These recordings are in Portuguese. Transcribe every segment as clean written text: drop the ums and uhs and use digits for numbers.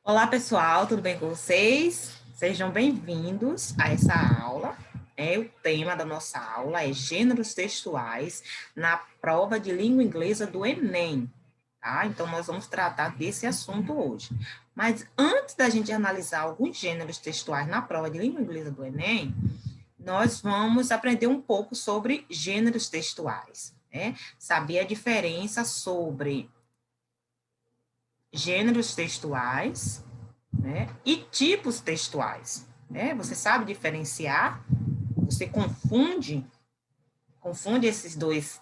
Olá, pessoal, tudo bem com vocês? Sejam bem-vindos a essa aula. O tema da nossa aula é gêneros textuais na prova de língua inglesa do Enem, tá? Então, nós vamos tratar desse assunto hoje. Mas antes da gente analisar alguns gêneros textuais na prova de língua inglesa do Enem, nós vamos aprender um pouco sobre gêneros textuais, né? Saber a diferença sobre gêneros textuais, né? E tipos textuais, né? Você sabe diferenciar? Você confunde esses dois,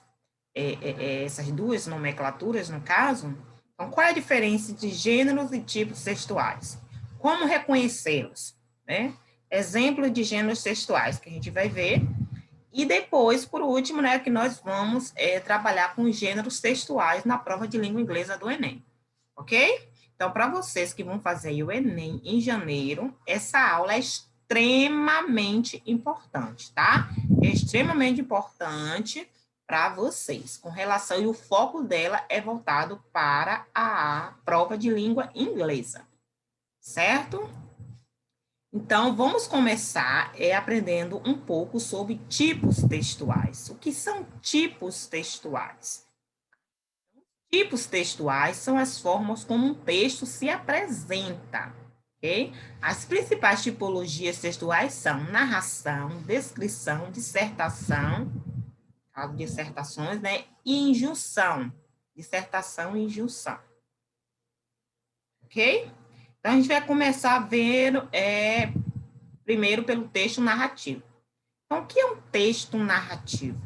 essas duas nomenclaturas, no caso? Então, qual é a diferença de gêneros e tipos textuais? Como reconhecê-los, né? Exemplos de gêneros textuais que a gente vai ver. E depois, por último, né, que nós vamos trabalhar com os gêneros textuais na prova de língua inglesa do Enem, ok? Então, para vocês que vão fazer o Enem em janeiro, essa aula é extremamente importante, tá? É extremamente importante para vocês, com relação, e o foco dela é voltado para a prova de língua inglesa, certo? Então, vamos começar aprendendo um pouco sobre tipos textuais. O que são tipos textuais? Tipos textuais são as formas como um texto se apresenta, ok? As principais tipologias textuais são narração, descrição, dissertação, dissertações, né? E injunção, dissertação e injunção, ok? Então, a gente vai começar vendo primeiro pelo texto narrativo. Então, o que é um texto narrativo?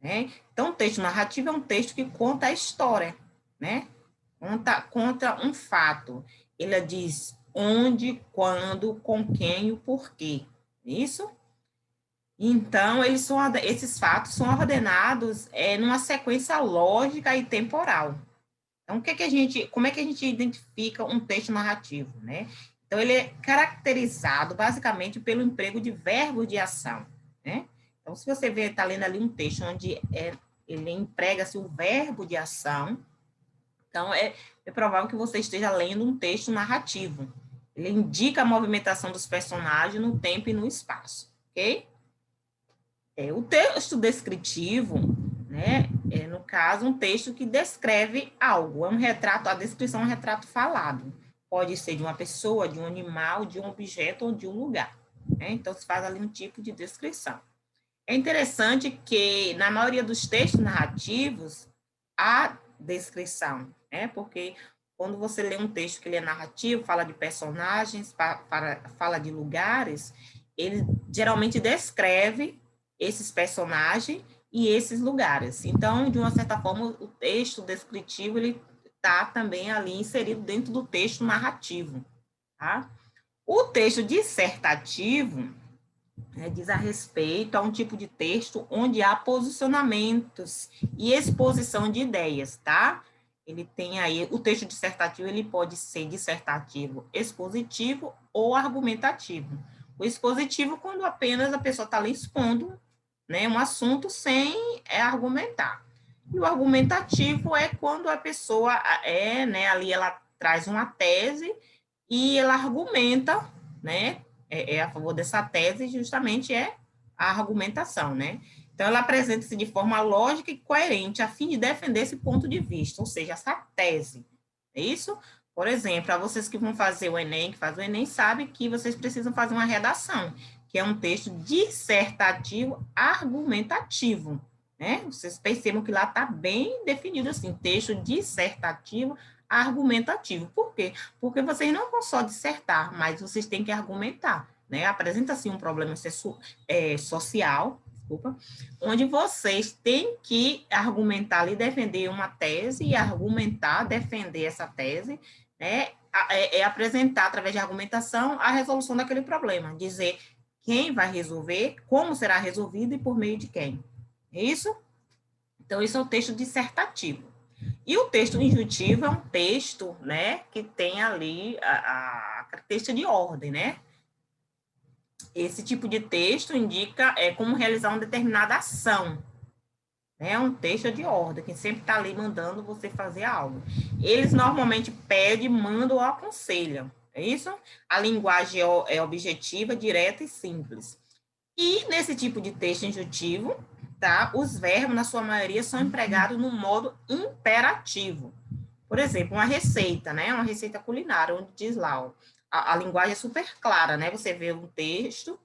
Né? Então, o texto narrativo é um texto que conta a história, né? Conta um fato. Ele diz onde, quando, com quem e o porquê. Isso? Então, esses fatos são ordenados numa sequência lógica e temporal. Então, como é que a gente identifica um texto narrativo, né? Então, ele é caracterizado basicamente pelo emprego de verbos de ação, né? Então, se você está lendo ali um texto onde ele emprega-se o verbo de ação, então é provável que você esteja lendo um texto narrativo. Ele indica a movimentação dos personagens no tempo e no espaço, ok? O texto descritivo, né, no caso, um texto que descreve algo, é um retrato, a descrição é um retrato falado. Pode ser de uma pessoa, de um animal, de um objeto ou de um lugar. Né? Então, se faz ali um tipo de descrição. É interessante que, na maioria dos textos narrativos, há descrição, né? Porque quando você lê um texto que ele é narrativo, fala de personagens, fala de lugares, ele geralmente descreve esses personagens e esses lugares. Então, de uma certa forma, o texto descritivo, ele está também ali inserido dentro do texto narrativo, tá? O texto dissertativo diz a respeito a um tipo de texto onde há posicionamentos e exposição de ideias, tá? Ele tem aí, o texto dissertativo, ele pode ser dissertativo expositivo ou argumentativo. O expositivo, quando apenas a pessoa está ali expondo, né, um assunto sem argumentar. E o argumentativo é quando a pessoa né, ali ela traz uma tese e ela argumenta, né, a favor dessa tese, justamente a argumentação, né? Então, ela apresenta-se de forma lógica e coerente, a fim de defender esse ponto de vista, ou seja, essa tese. É isso? Por exemplo, para vocês que vão fazer o Enem, que fazem o Enem, sabem que vocês precisam fazer uma redação, que é um texto dissertativo argumentativo, né? Vocês percebam que lá está bem definido assim, texto dissertativo argumentativo. Por quê? Porque vocês não vão só dissertar, mas vocês têm que argumentar, né? Apresenta-se um problema social, desculpa, onde vocês têm que argumentar e defender uma tese e argumentar, defender essa tese, né? Apresentar através de argumentação a resolução daquele problema, dizer quem vai resolver, como será resolvido e por meio de quem. É isso? Então, isso é o texto dissertativo. E o texto injuntivo é um texto, né, que tem ali a característica de ordem, né? Esse tipo de texto indica como realizar uma determinada ação, É um texto de ordem, que sempre está ali mandando você fazer algo. Eles normalmente pedem, mandam ou aconselham, é isso? A linguagem é objetiva, direta e simples. E nesse tipo de texto injuntivo, tá? Os verbos, na sua maioria, são empregados no modo imperativo. Por exemplo, uma receita, né? Uma receita culinária, onde diz lá, ó, a linguagem é super clara, né? Você vê um texto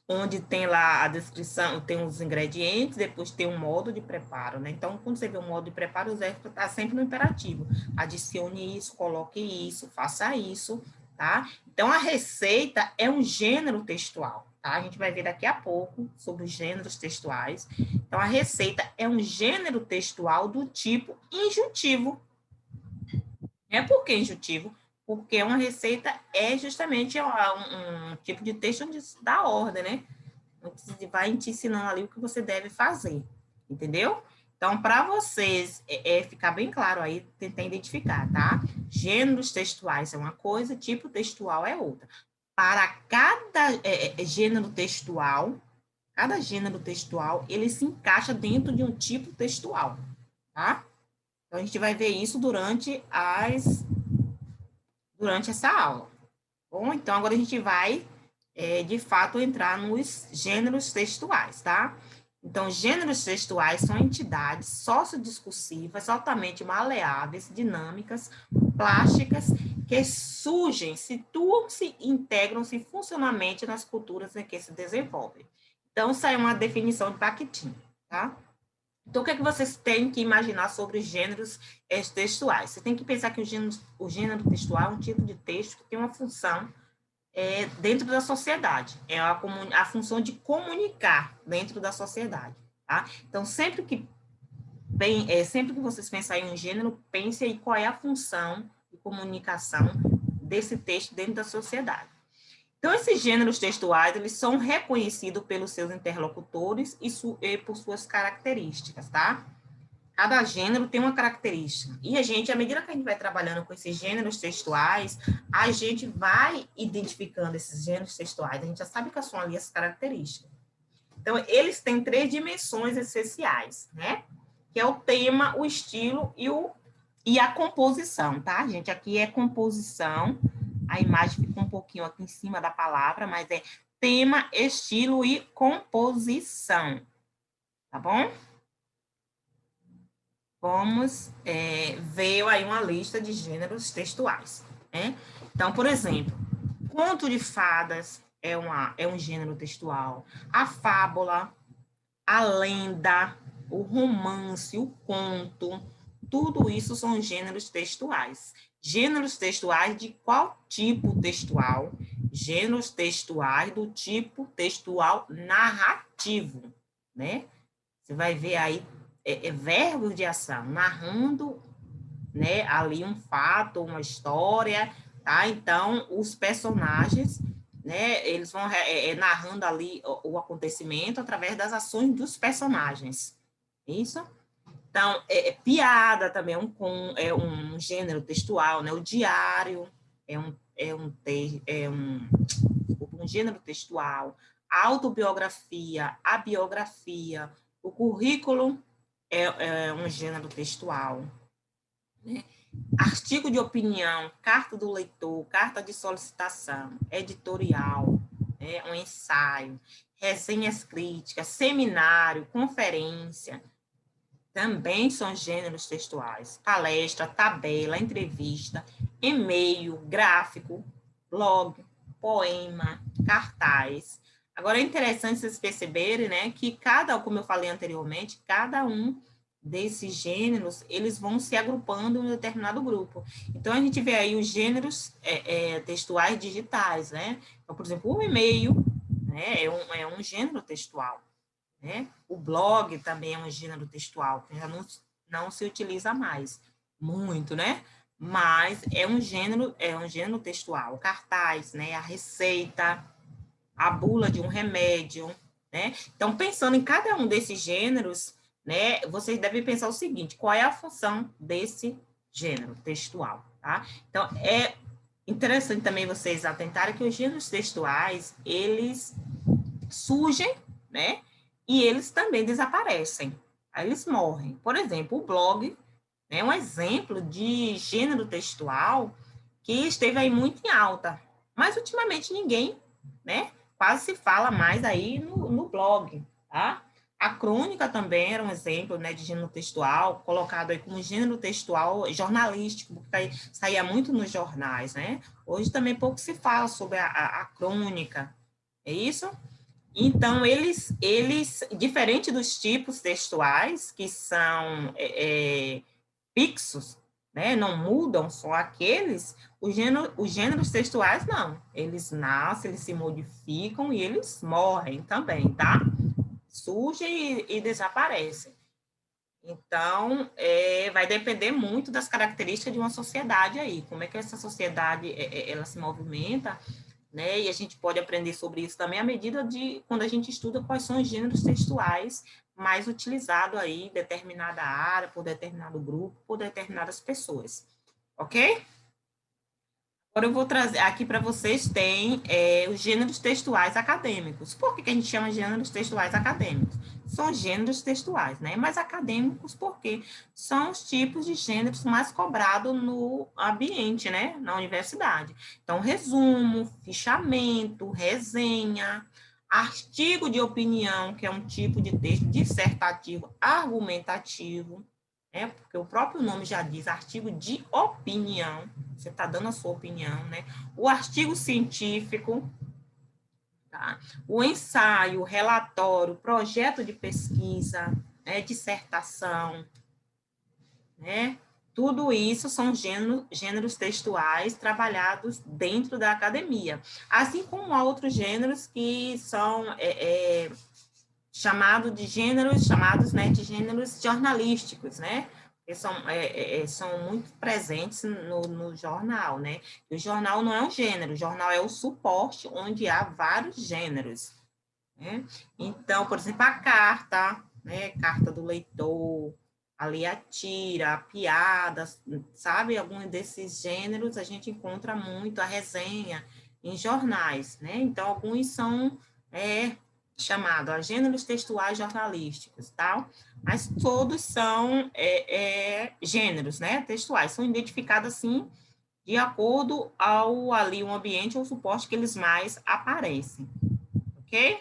onde tem lá a descrição, tem os ingredientes, depois tem um modo de preparo, né? Então, quando você vê o modo de preparo, o verbo está sempre no imperativo. Adicione isso, coloque isso, faça isso, tá? Então, a receita é um gênero textual, tá? A gente vai ver daqui a pouco sobre os gêneros textuais. Então, a receita é um gênero textual do tipo injuntivo. É por que injuntivo? Porque uma receita é justamente um tipo de texto onde dá ordem, né? Vai te ensinando ali o que você deve fazer, entendeu? Então, para vocês ficar bem claro aí, tentar identificar, tá? Gêneros textuais é uma coisa, tipo textual é outra. Para cada gênero textual, ele se encaixa dentro de um tipo textual, tá? Então, a gente vai ver isso durante essa aula. Bom, então agora a gente vai, de fato, entrar nos gêneros textuais, tá? Então, gêneros textuais são entidades sociodiscursivas altamente maleáveis, dinâmicas, plásticas, que surgem, situam-se, integram-se funcionalmente nas culturas em que se desenvolvem. Então, isso aí é uma definição de Bakhtin, tá? Então, o que é que vocês têm que imaginar sobre os gêneros textuais? Você tem que pensar que o gênero textual é um tipo de texto que tem uma função dentro da sociedade. É a função de comunicar dentro da sociedade. Tá? Então, sempre que vocês pensarem em um gênero, pense aí qual é a função de comunicação desse texto dentro da sociedade. Então, esses gêneros textuais, eles são reconhecidos pelos seus interlocutores e por suas características, tá? Cada gênero tem uma característica. E a gente, à medida que a gente vai trabalhando com esses gêneros textuais, a gente vai identificando esses gêneros textuais, a gente já sabe quais são ali as características. Então, eles têm 3 dimensões essenciais, né? Que é o tema, o estilo e a composição, tá, gente? Aqui é composição, a imagem fica um pouquinho aqui em cima da palavra, mas é tema, estilo e composição, tá bom? Vamos ver aí uma lista de gêneros textuais, né? Então, por exemplo, conto de fadas é um gênero textual, a fábula, a lenda, o romance, o conto, tudo isso são gêneros textuais. Gêneros textuais de qual tipo textual? Gêneros textuais do tipo textual narrativo, né? Você vai ver aí verbos de ação, narrando, né, ali um fato, uma história, tá? Então, os personagens, né, eles vão narrando ali o acontecimento através das ações dos personagens. Isso? Então, piada também é um gênero textual, né? O diário um gênero textual. A autobiografia, a biografia, o currículo é um gênero textual. Né? Artigo de opinião, carta do leitor, carta de solicitação, editorial, um ensaio, resenhas críticas, seminário, conferência, também são gêneros textuais. Palestra, tabela, entrevista, e-mail, gráfico, blog, poema, cartaz. Agora, é interessante vocês perceberem, né, que como eu falei anteriormente, cada um desses gêneros, eles vão se agrupando em um determinado grupo. Então, a gente vê aí os gêneros textuais digitais, né? Então, por exemplo, o e-mail, né, é um gênero textual, né? O blog também é um gênero textual, que já não se utiliza mais muito, né? Mas é um gênero textual. O cartaz, né? A receita, a bula de um remédio, né? Então, pensando em cada um desses gêneros, né? Vocês devem pensar o seguinte: qual é a função desse gênero textual, tá? Então, é interessante também vocês atentarem que os gêneros textuais, eles surgem, né? e eles também desaparecem, aí eles morrem. Por exemplo, o blog é um exemplo de gênero textual que esteve aí muito em alta, mas ultimamente ninguém, né, quase se fala mais aí no blog, tá? A crônica também era um exemplo, né, de gênero textual, colocado aí como gênero textual jornalístico, porque saía muito nos jornais, né? Hoje também pouco se fala sobre a crônica, é isso? Então, diferente dos tipos textuais, que são fixos, né, não mudam, só aqueles, os gêneros textuais não. Eles nascem, eles se modificam e eles morrem também, tá? Surgem e desaparecem. Então, vai depender muito das características de uma sociedade aí, como é que essa sociedade ela se movimenta, né? E a gente pode aprender sobre isso também à medida de quando a gente estuda quais são os gêneros textuais mais utilizados aí em determinada área, por determinado grupo, por determinadas pessoas, ok? Agora eu vou trazer aqui para vocês tem os gêneros textuais acadêmicos. Por que a gente chama de gêneros textuais acadêmicos? São gêneros textuais, né? Mas acadêmicos porque são os tipos de gêneros mais cobrados no ambiente, né? Na universidade. Então, resumo, fichamento, resenha, artigo de opinião, que é um tipo de texto dissertativo argumentativo, né? Porque o próprio nome já diz artigo de opinião, você está dando a sua opinião, né? O artigo científico, tá? O ensaio, relatório, projeto de pesquisa, né? Dissertação, né? Tudo isso são gêneros textuais trabalhados dentro da academia, assim como há outros gêneros que são chamados, né, de gêneros jornalísticos, né? Que são muito presentes no jornal, né? E o jornal não é um gênero, o jornal é o suporte onde há vários gêneros, né? Então, por exemplo, a carta, né? Carta do leitor, ali a tira, a piada, sabe? Alguns desses gêneros a gente encontra muito, a resenha em jornais, né? Então, alguns são chamados a gêneros textuais jornalísticos, tal, mas todos são gêneros, né? Textuais, são identificados assim de acordo ao ali um ambiente ou suporte que eles mais aparecem, ok?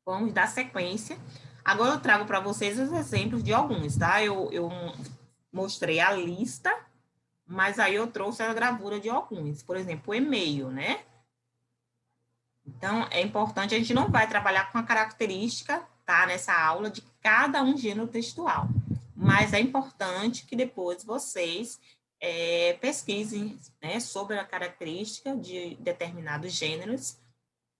Vamos dar sequência. Agora eu trago para vocês os exemplos de alguns, tá? Eu mostrei a lista, mas aí eu trouxe a gravura de alguns. Por exemplo, o e-mail, né? Então, é importante, a gente não vai trabalhar com a característica, tá? Nessa aula de cada um gênero textual. Mas é importante que depois vocês pesquisem, né, sobre a característica de determinados gêneros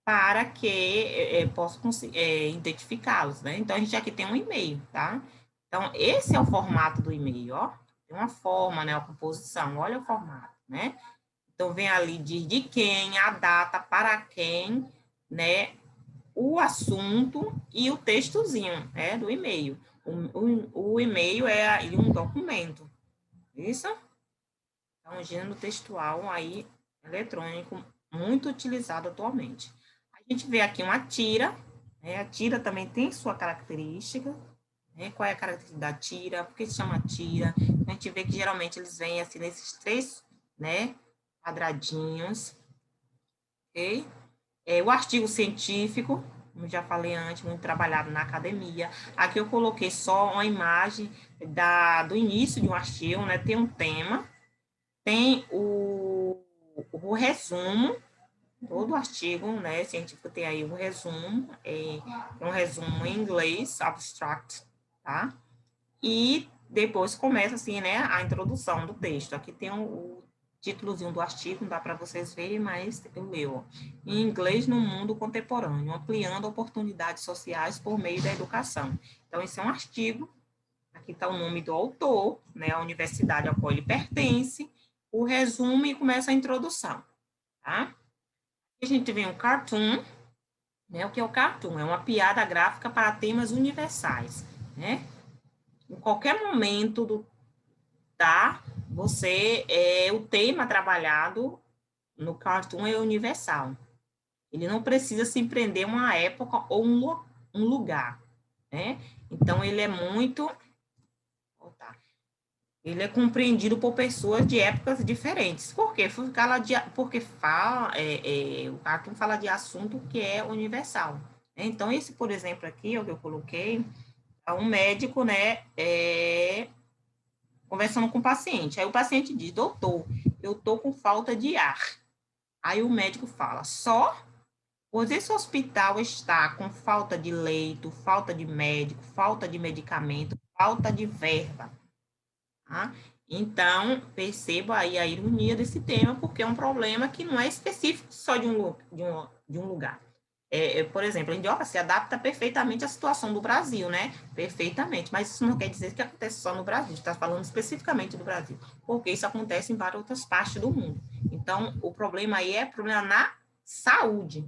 para que possam identificá-los, né? Então, a gente aqui tem um e-mail, tá? Então, esse é o formato do e-mail, ó. Tem uma forma, né? A composição, olha o formato, né? Então, vem ali de quem, a data, para quem, né? O assunto e o textozinho, né? Do e-mail. O e-mail é aí um documento, isso? Então, gênero textual aí, eletrônico, muito utilizado atualmente. A gente vê aqui uma tira, né? A tira também tem sua característica, né? Qual é a característica da tira? Por que se chama tira? A gente vê que geralmente eles vêm assim nesses três, né, quadradinhos, ok? O artigo científico, como já falei antes, muito trabalhado na academia. Aqui eu coloquei só uma imagem do início de um artigo, né? Tem um tema, tem o resumo, todo artigo, né, científico tem aí um resumo, um resumo em inglês, abstract, tá? E depois começa, assim, né, a introdução do texto. Aqui tem o títulozinho do artigo, não dá para vocês verem, mas eu leio, ó. Em inglês no mundo contemporâneo, ampliando oportunidades sociais por meio da educação. Então, esse é um artigo, aqui está o nome do autor, né, a universidade a qual ele pertence, o resumo e começa a introdução, tá? A gente vê um cartoon, né? O que é o cartoon? É uma piada gráfica para temas universais, né? Em qualquer momento o tema trabalhado no cartoon é universal. Ele não precisa se empreender uma época ou um lugar, né? Então, ele é muito... Ele é compreendido por pessoas de épocas diferentes. Por quê? Porque o cartoon fala de assunto que é universal. Então, esse, por exemplo, aqui, o que eu coloquei, é um médico, né, conversando com o paciente. Aí o paciente diz, doutor, eu tô com falta de ar. Aí o médico fala, só? Pois esse hospital está com falta de leito, falta de médico, falta de medicamento, falta de verba. Tá? Então, perceba aí a ironia desse tema, porque é um problema que não é específico só de um lugar. Por exemplo, a Indioca se adapta perfeitamente à situação do Brasil, né? Perfeitamente, mas isso não quer dizer que acontece só no Brasil, está falando especificamente do Brasil, porque isso acontece em várias outras partes do mundo. Então, o problema aí é problema na saúde,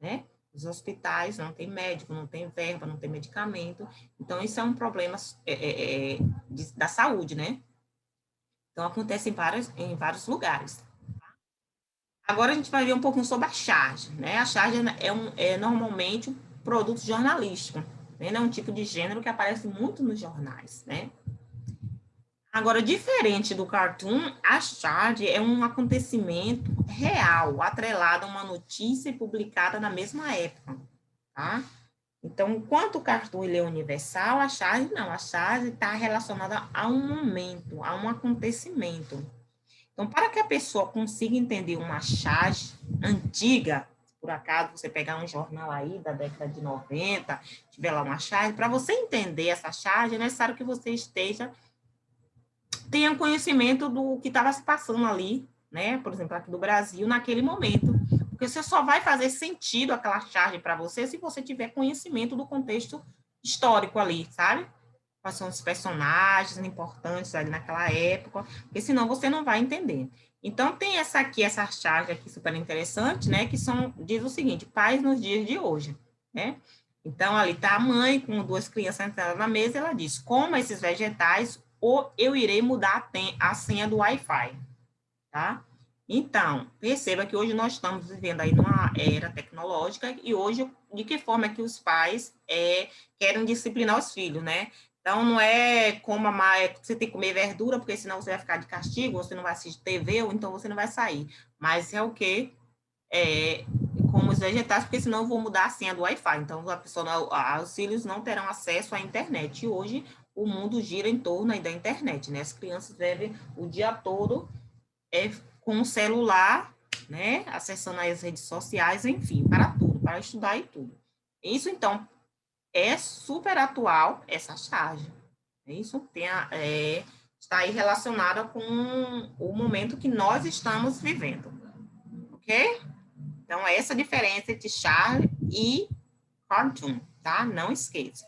né? Os hospitais não tem médico, não tem verba, não tem medicamento, então isso é um problema da saúde, né? Então, acontece em vários lugares. Agora, a gente vai ver um pouquinho sobre a charge, né? A charge é normalmente um produto jornalístico, né? É um tipo de gênero que aparece muito nos jornais, né? Agora, diferente do cartoon, a charge é um acontecimento real, atrelado a uma notícia publicada na mesma época, tá? Então, enquanto o cartoon ele é universal, a charge não. A charge está relacionada a um momento, a um acontecimento. Então, para que a pessoa consiga entender uma charge antiga, por acaso você pegar um jornal aí da década de 90, tiver lá uma charge, para você entender essa charge, é necessário que você tenha conhecimento do que estava se passando ali, né? Por exemplo, aqui do Brasil, naquele momento. Porque você só vai fazer sentido aquela charge para você se você tiver conhecimento do contexto histórico ali, sabe? Quais são os personagens importantes ali naquela época, porque senão você não vai entender. Então, tem essa charge aqui super interessante, né, que diz o seguinte, pais nos dias de hoje, né? Então, ali está a mãe com duas crianças sentadas na mesa, ela diz, coma esses vegetais ou eu irei mudar a senha do Wi-Fi, tá? Então, perceba que hoje nós estamos vivendo aí numa era tecnológica e hoje, de que forma é que os pais querem disciplinar os filhos, né? Então, não é como você tem que comer verdura, porque senão você vai ficar de castigo, você não vai assistir TV, ou então você não vai sair. Mas é o quê? Como os vegetais, porque senão eu vou mudar a senha do Wi-Fi. Então, os filhos não terão acesso à internet. E hoje, o mundo gira em torno aí da internet, né? As crianças vivem o dia todo com o celular, né? Acessando as redes sociais, enfim, para tudo, para estudar e tudo. Isso, então, é super atual, essa charge. Isso está aí relacionada com o momento que nós estamos vivendo. Ok? Então, é essa a diferença entre charge e cartoon, tá? Não esqueça.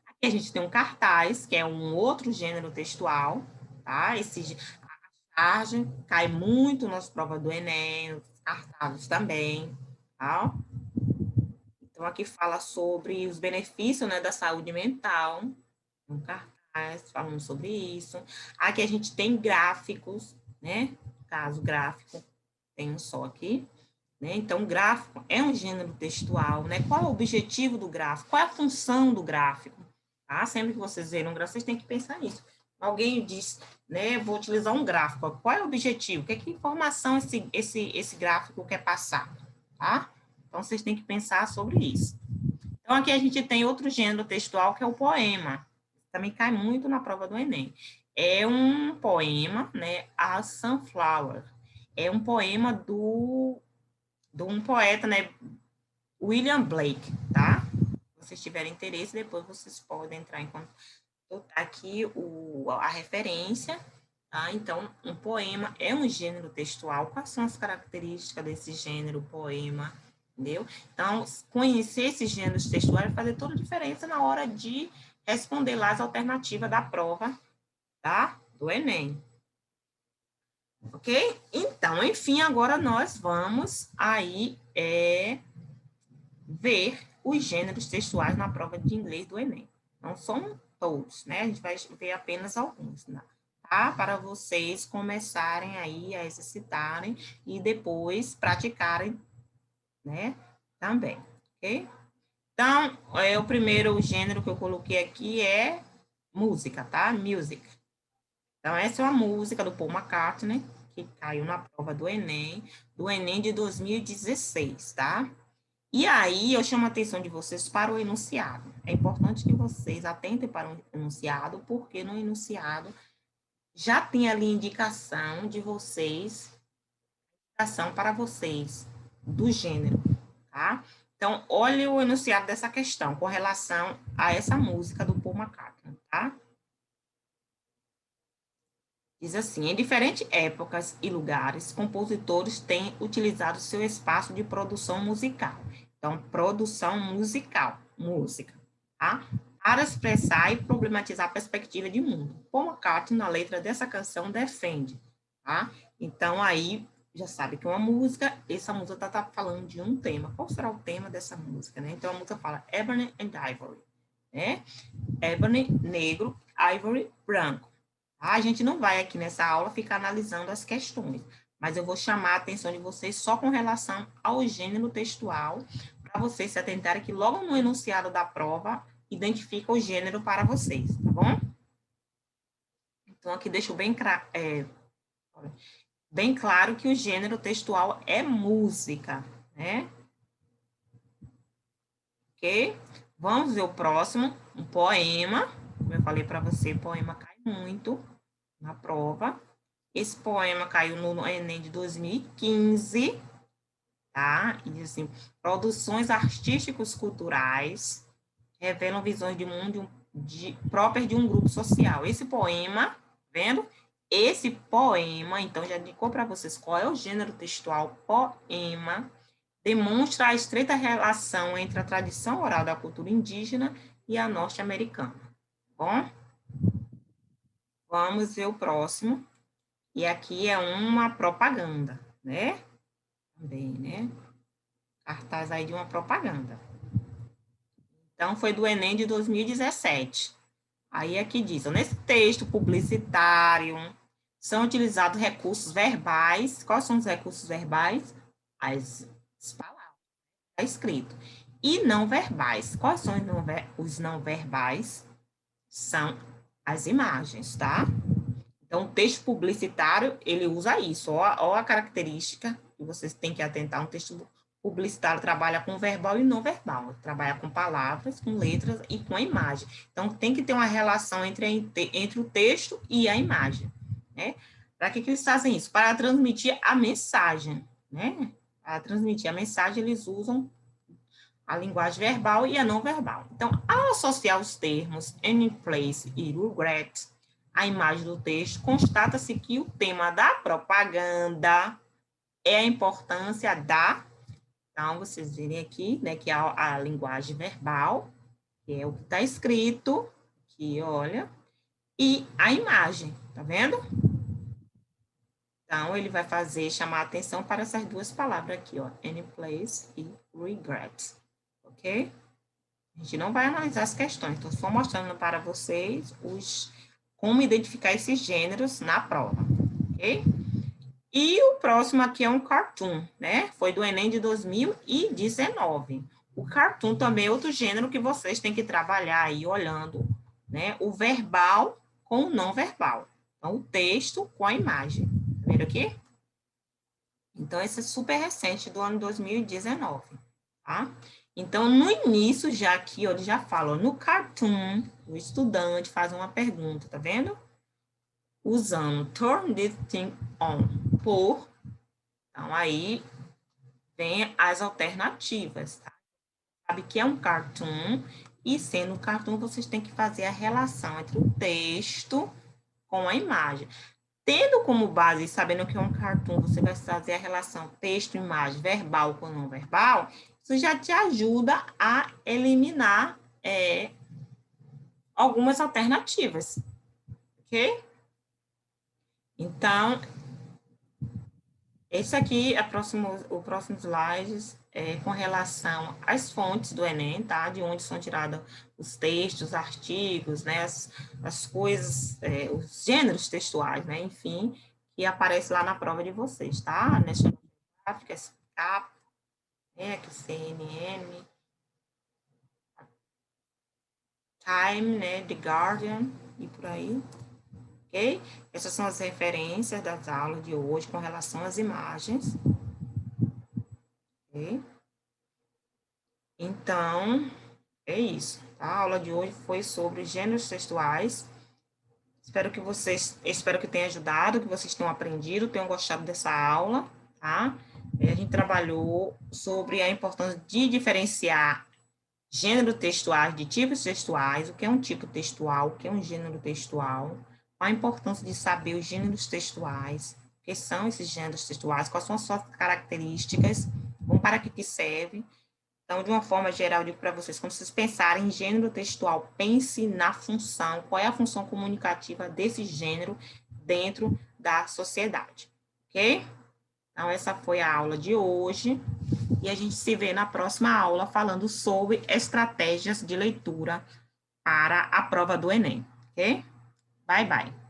Aqui a gente tem um cartaz, que é um outro gênero textual, tá? A charge cai muito nas provas do Enem, os cartazes também, tá? Então, aqui fala sobre os benefícios, né, da saúde mental, um cartaz falando sobre isso. Aqui a gente tem gráficos, né? Caso gráfico, tem um só aqui. Né? Então, gráfico é um gênero textual, né? Qual é o objetivo do gráfico? Qual é a função do gráfico? Tá? Sempre que vocês verem um gráfico, vocês têm que pensar nisso. Alguém diz, né, vou utilizar um gráfico. Qual é o objetivo? Que informação esse gráfico quer passar? Tá? Então, vocês têm que pensar sobre isso. Então, aqui a gente tem outro gênero textual, que é o poema. Também cai muito na prova do Enem. É um poema, né, a Sunflower. É um poema de um poeta, né, William Blake, tá? Se vocês tiverem interesse, depois vocês podem entrar em contato. Aqui a referência, tá? Então, um poema é um gênero textual. Quais são as características desse gênero, poema, entendeu? Então, conhecer esses gêneros textuais vai fazer toda a diferença na hora de responder lá as alternativas da prova, tá? Do Enem. Ok? Então, enfim, agora nós vamos aí ver os gêneros textuais na prova de inglês do Enem. Não são todos, né? A gente vai ver apenas alguns, né? Tá? Para vocês começarem aí a exercitarem e depois praticarem, né? Também, ok? Então, o primeiro gênero que eu coloquei aqui é música, tá? Music. Então, essa é uma música do Paul McCartney, que caiu na prova do Enem de 2016, tá? E aí, eu chamo a atenção de vocês para o enunciado. É importante que vocês atentem para o enunciado, porque no enunciado já tem ali indicação de vocês, indicação para vocês do gênero, tá? Então, olhe o enunciado dessa questão com relação a essa música do Paul McCartney, tá? Diz assim, em diferentes épocas e lugares, compositores têm utilizado seu espaço de produção musical. Então, produção musical, música, tá? Para expressar e problematizar a perspectiva de mundo. Paul McCartney, na letra dessa canção, defende, tá? Então, aí, já sabe que uma música, essa música está falando de um tema. Qual será o tema dessa música, né? Então, a música fala Ebony and Ivory, né? Ebony, negro, Ivory, branco. A gente não vai aqui nessa aula ficar analisando as questões, mas eu vou chamar a atenção de vocês só com relação ao gênero textual, para vocês se atentarem que logo no enunciado da prova, identifica o gênero para vocês, tá bom? Então, aqui deixo bem claro que o gênero textual é música, né? Ok? Vamos ver o próximo, um poema. Como eu falei para você, poema cai muito na prova. Esse poema caiu no Enem de 2015, tá? E diz assim, produções artísticos culturais revelam visões de mundo próprias de um grupo social. Esse poema, vendo? Esse poema, então já indicou para vocês qual é o gênero textual poema, demonstra a estreita relação entre a tradição oral da cultura indígena e a norte-americana. Bom, vamos ver o próximo. E aqui é uma propaganda, né? Também, né? Cartaz aí de uma propaganda. Então, foi do Enem de 2017. Aí aqui diz, nesse texto publicitário, são utilizados recursos verbais. Quais são os recursos verbais? As palavras, está escrito. E não verbais. Quais são os não verbais? São as imagens, tá? Então, o texto publicitário, ele usa isso. Ó a característica que vocês têm que atentar. Um texto publicitário trabalha com verbal e não verbal. Trabalha com palavras, com letras e com a imagem. Então, tem que ter uma relação entre o texto e a imagem, né? Para que eles fazem isso? Para transmitir a mensagem, né? Para transmitir a mensagem, eles usam a linguagem verbal e a não verbal. Então, ao associar os termos any place e regret à imagem do texto, constata-se que o tema da propaganda é a importância da... Então, vocês verem aqui, né, que a linguagem verbal, que é o que está escrito, aqui, olha, e a imagem, tá vendo? Então, ele vai chamar a atenção para essas duas palavras aqui, ó, any place e regret, ok? A gente não vai analisar as questões, estou só mostrando para vocês como identificar esses gêneros na prova, ok? E o próximo aqui é um cartoon, né? Foi do Enem de 2019. O cartoon também é outro gênero que vocês têm que trabalhar aí olhando, né? O verbal com o não verbal. Então, o texto com a imagem. Tá vendo aqui? Então, esse é super recente, do ano 2019, tá? Então, no início, já aqui, ó, ele já fala, ó, no cartoon, o estudante faz uma pergunta, tá vendo? Usando turn this thing on, por. Então, aí vem as alternativas, tá? Sabe que é um cartoon, e sendo um cartoon, vocês têm que fazer a relação entre o texto com a imagem. Tendo como base, sabendo que é um cartoon, você vai fazer a relação texto-imagem, verbal com não verbal, isso já te ajuda a eliminar algumas alternativas, ok? Então, esse aqui é o próximo slide com relação às fontes do Enem, tá? De onde são tirados os textos, os artigos, né? As coisas, os gêneros textuais, né? Enfim, que aparece lá na prova de vocês, tá? National Geographic, SCAP, né? Aqui CNN, Time, né, The Guardian e por aí, ok? Essas são as referências das aulas de hoje com relação às imagens, ok? Então, é isso, tá? A aula de hoje foi sobre gêneros textuais. Espero que tenha ajudado, que vocês tenham aprendido, tenham gostado dessa aula, tá? A gente trabalhou sobre a importância de diferenciar gênero textuais de tipos textuais, o que é um tipo textual, o que é um gênero textual, a importância de saber os gêneros textuais, o que são esses gêneros textuais, quais são as suas características, para que serve. Então, de uma forma geral, eu digo para vocês, quando vocês pensarem em gênero textual, pense na função, qual é a função comunicativa desse gênero dentro da sociedade, ok? Então, essa foi a aula de hoje, e a gente se vê na próxima aula falando sobre estratégias de leitura para a prova do Enem, ok? Bye, bye.